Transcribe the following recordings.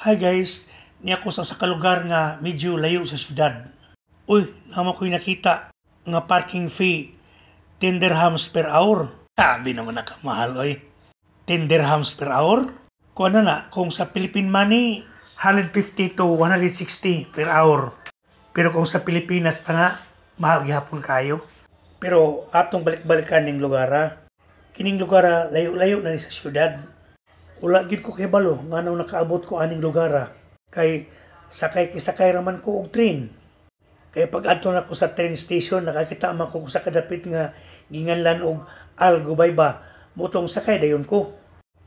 Hi guys, niya ko sa lugar nga medyo layo sa syudad. Uy, naman ko'y nakita nga parking fee 10 dirhams per hour. Sabi naman nakamahal oy. 10 dirhams per hour? Kung ano na, kung sa Philippine money, 150 to 160 per hour. Pero kung sa Pilipinas pa nga, mahal gihapon kayo. Pero atong balik-balikan ning lugar, kining lugar layo-layo na ni sa syudad. Wala gid ko kibalo nga nang nakaabot ko aning lugar kay sakay raman ko og train. Kay pag adto na ko sa train station nakakita man ko sa kadapit nga ginganlan og Al Gubayba, mutong sakay dayon ko.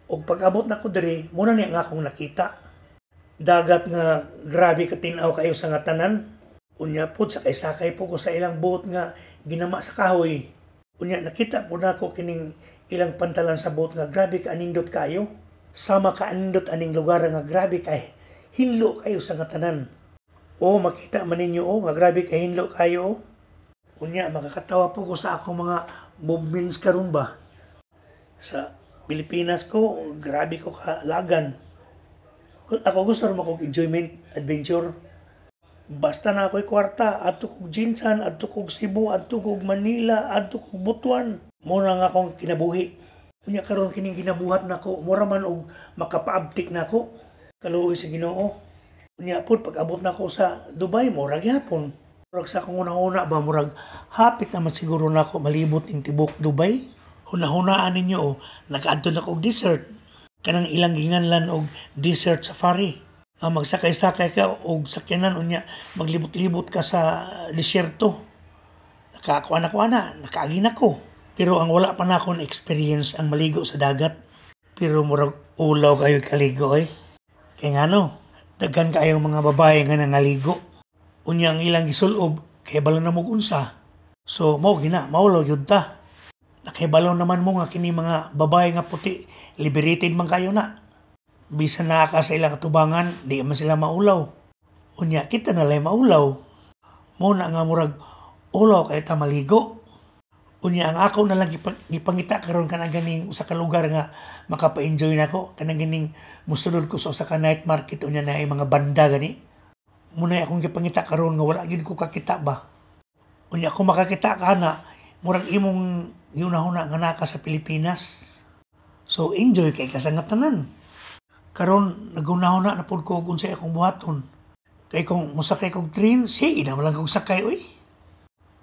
Og pag abot na ko diri, muna niya nga akong nakita. Dagat nga grabe katinaw kayo sa nga tanan. Unya pud sakay po ko sa ilang boat nga ginama sa kahoy. Unya nakita po na ko kining ilang pantalan sa boat nga grabe ka anindot kayo. Sama ka anindot aning lugar nga grabe kay hinlo kayo sa nga tanan. O makita man ninyo nga grabe kay hinlo kayo. Unya makakatawa po ko sa akong mga movements karon ba. Sa Pilipinas ko grabe ko kalagan. Ako gusto rin akong enjoyment, adventure. Basta na ako'y kwarta, adto kog Jinsan, adto kog Cebu, adto kog Manila, adto kog Butuan. Muna nga akong kinabuhi. Unya karon kining ginabuhat nako, mura man og makapaabtik nako. Kaluoy sa Ginoo. Unya pud pag abot nako sa Dubai, mura gyapon. Murag sa akong una ba murag hapit naman siguro nako malibot ning tibok Dubai. Hunahunaan ninyo nakaadto na og desert. Kanang ilang ginganlan og desert safari. Magsakay-sakay ka og sakyanan unya maglibot-libot ka sa desierto. Nakakuana, nakaagi na ko. Pero ang wala pa na akong experience ang maligo sa dagat. Pero murag ulaw kayo kaligo Kaya nga daghan kayong mga babae nga nangaligo. Unya ang ilang gisulob, kay balo na mo unsa. So maulaw yun ta. Nakibalo naman mo nga kini mga babae nga puti, liberated man kayo na. Bisan na ka sa ilang tubangan, di man sila maulaw. Unya kita na lang maulaw. Muna nga murag ulaw kay ta maligo. Unya ang ako na lang gipangita karon kanang ganing usa ka lugar nga makapa-enjoy nako kanang ganing musulod ko sa usa ka night market unya na mga banda gani. Muna akong gipangita karon nga wala gid ko kakita ba. Unya ako makakita ka na murag imong yunahuna nga naka sa Pilipinas. So enjoy kay kasangatanan. Karon nagunahuna na pud ko kung unsay akong buhaton. Kay kung mosakay kog train, sige na lang kog sakay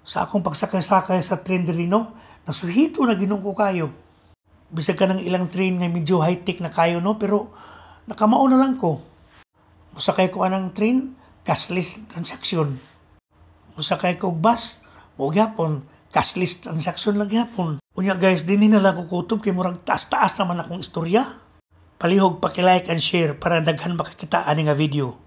Sa akong pagsakay-sakay sa train diri nasuhito na Ginoo ko kayo. Bisag ka ng ilang train nga medyo high-tech na kayo pero nakamao na lang ko. Musakay ko anang train, cashless transaction. Musakay ko bus, mo gyapon, cashless transaction lang gyapon. Unya guys, dinhi na lang ko kutob kay murag taas-taas naman akong istorya. Palihog paki-like and share para daghan makakita ani nga video.